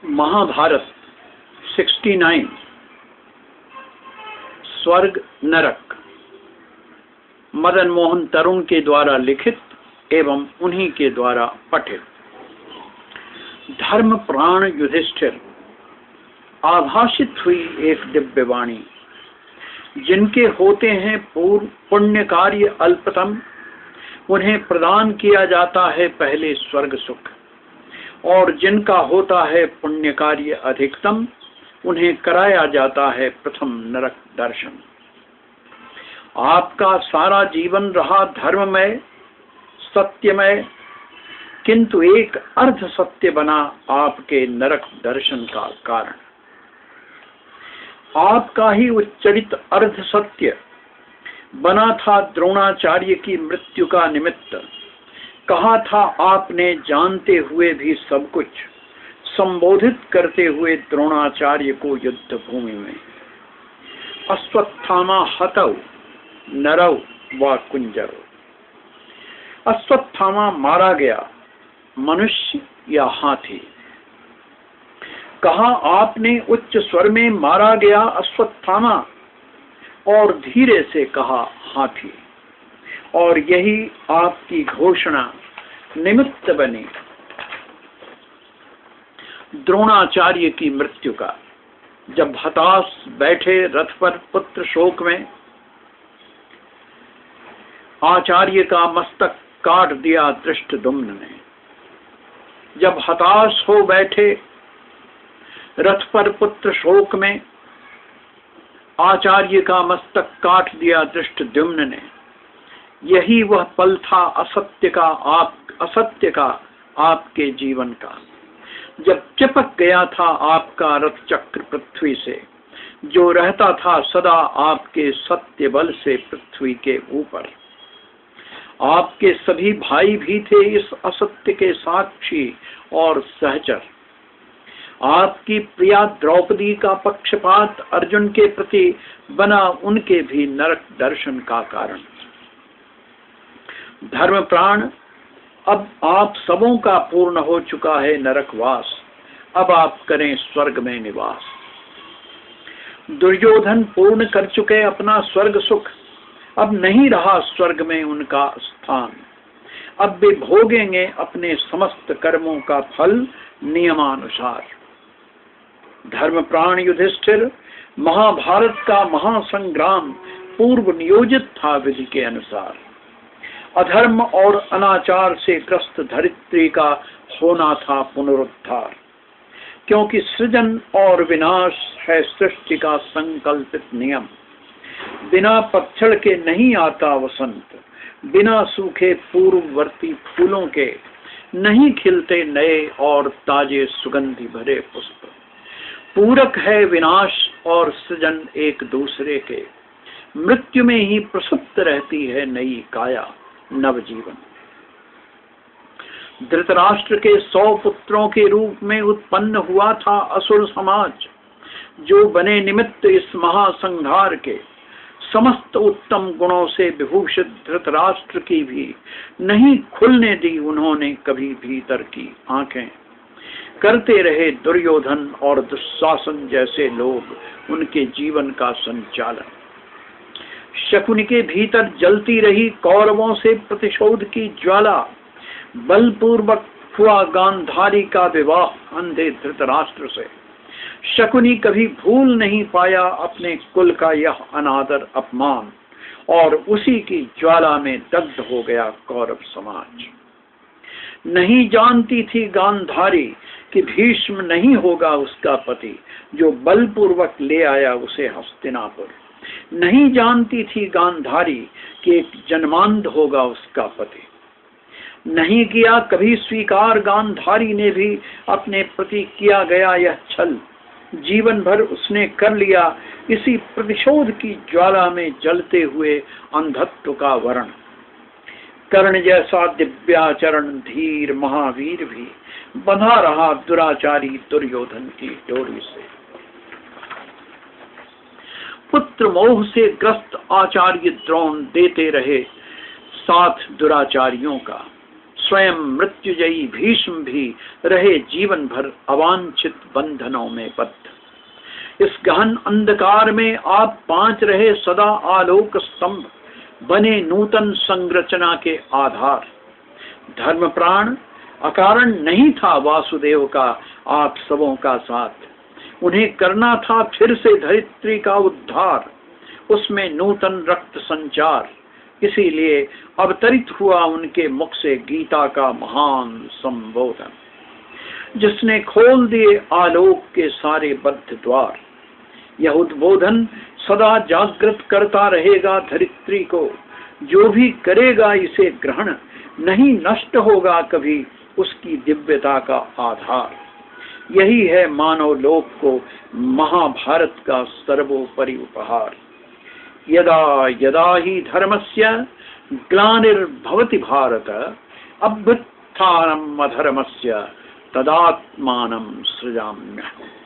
महाभारत 69 स्वर्ग नरक मदन मोहन तरुण के द्वारा लिखित एवं उन्हीं के द्वारा पठित। धर्म प्राण युधिष्ठिर, आभाषित हुई एक दिव्य वाणी। जिनके होते हैं पूर्व पुण्य कार्य अल्पतम, उन्हें प्रदान किया जाता है पहले स्वर्ग सुख, और जिनका होता है पुण्य कार्य अधिकतम, उन्हें कराया जाता है प्रथम नरक दर्शन। आपका सारा जीवन रहा धर्ममय सत्यमय, किंतु एक अर्ध सत्य बना आपके नरक दर्शन का कारण। आपका ही उच्चरित अर्ध सत्य बना था द्रोणाचार्य की मृत्यु का निमित्त। कहा था आपने जानते हुए भी सब कुछ, संबोधित करते हुए द्रोणाचार्य को युद्ध भूमि में। अश्वत्थामा हतौ नरौ व कुंजरो। अश्वत्थामा मारा गया, मनुष्य या हाथी। कहा आपने उच्च स्वर में मारा गया अश्वत्थामा, और धीरे से कहा हाथी, और यही आपकी घोषणा निमित्त बनी द्रोणाचार्य की मृत्यु का। जब हताश बैठे रथ पर पुत्र शोक में, आचार्य का मस्तक काट दिया धृष्टद्युम्न ने। जब हताश हो बैठे रथ पर पुत्र शोक में, आचार्य का मस्तक काट दिया धृष्टद्युम्न ने। यही वह पल था असत्य का आपके जीवन का, जब चिपक गया था आपका रथ चक्र पृथ्वी से, जो रहता था सदा आपके सत्य बल से पृथ्वी के ऊपर। आपके सभी भाई भी थे इस असत्य के साक्षी और सहचर। आपकी प्रिया द्रौपदी का पक्षपात अर्जुन के प्रति बना उनके भी नरक दर्शन का कारण। धर्म प्राण, अब आप सबों का पूर्ण हो चुका है नरकवास, अब आप करें स्वर्ग में निवास। दुर्योधन पूर्ण कर चुके अपना स्वर्ग सुख, अब नहीं रहा स्वर्ग में उनका स्थान। अब वे भोगेंगे अपने समस्त कर्मों का फल नियमानुसार। धर्म प्राण युधिष्ठिर, महाभारत का महासंग्राम पूर्व नियोजित था विधि के अनुसार। अधर्म और अनाचार से ग्रस्त धरित्री का होना था पुनरुद्धार, क्योंकि सृजन और विनाश है सृष्टि का संकल्पित नियम। बिना पतझड़ के नहीं आता वसंत, बिना सूखे पूर्ववर्ती फूलों के नहीं खिलते नए और ताजे सुगंधि भरे पुष्प। पूरक है विनाश और सृजन एक दूसरे के, मृत्यु में ही प्रसुप्त रहती है नई काया नवजीवन। धृतराष्ट्र के 100 पुत्रों के रूप में उत्पन्न हुआ था असुर समाज, जो बने निमित्त इस महासंहार के। समस्त उत्तम गुणों से विभूषित धृतराष्ट्र की भी नहीं खुलने दी उन्होंने कभी भीतर की आंखें। करते रहे दुर्योधन और दुशासन जैसे लोग उनके जीवन का संचालन। शकुनि के भीतर जलती रही कौरवों से प्रतिशोध की ज्वाला। बलपूर्वक हुआ गांधारी का विवाह अंधे धृतराष्ट्र से। शकुनि कभी भूल नहीं पाया अपने कुल का यह अनादर अपमान, और उसी की ज्वाला में दग्ध हो गया कौरव समाज। नहीं जानती थी गांधारी कि भीष्म नहीं होगा उसका पति, जो बलपूर्वक ले आया उसे हस्तिनापुर। नहीं जानती थी गांधारी कि एक जन्मांध होगा उसका पति। नहीं किया कभी स्वीकार गांधारी ने भी अपने प्रति किया गया यह छल। जीवन भर उसने कर लिया इसी प्रतिशोध की ज्वाला में जलते हुए अंधत्व का वर्ण। कर्ण जैसा दिव्याचरण धीर महावीर भी बंधा रहा दुराचारी दुर्योधन की डोरी से। पुत्र मोह से ग्रस्त आचार्य द्रोण देते रहे साथ दुराचारियों का। स्वयं मृत्युजयी भीष्म भी रहे जीवन भर अवांछित बंधनों में बद्ध। इस गहन अंधकार में आप 5 रहे सदा आलोक स्तंभ, बने नूतन संरचना के आधार। धर्म प्राण अकारण नहीं था वासुदेव का आप सबों का साथ, उन्हें करना था फिर से धरित्री का उद्धार, उसमें नूतन रक्त संचार। इसीलिए अवतरित हुआ उनके मुख से गीता का महान संबोधन, जिसने खोल दिए आलोक के सारे बद्ध द्वार। यह उद्बोधन सदा जागृत करता रहेगा धरित्री को, जो भी करेगा इसे ग्रहण, नहीं नष्ट होगा कभी उसकी दिव्यता का आधार। यही है मानव लोक को महाभारत का सर्वोपरि उपहार। यदा यदा ही धर्मस्य ग्लानिर्भवति भारत, अभ्युत्थानम् अधर्मस्य तदात्मानं सृजाम्यहम्।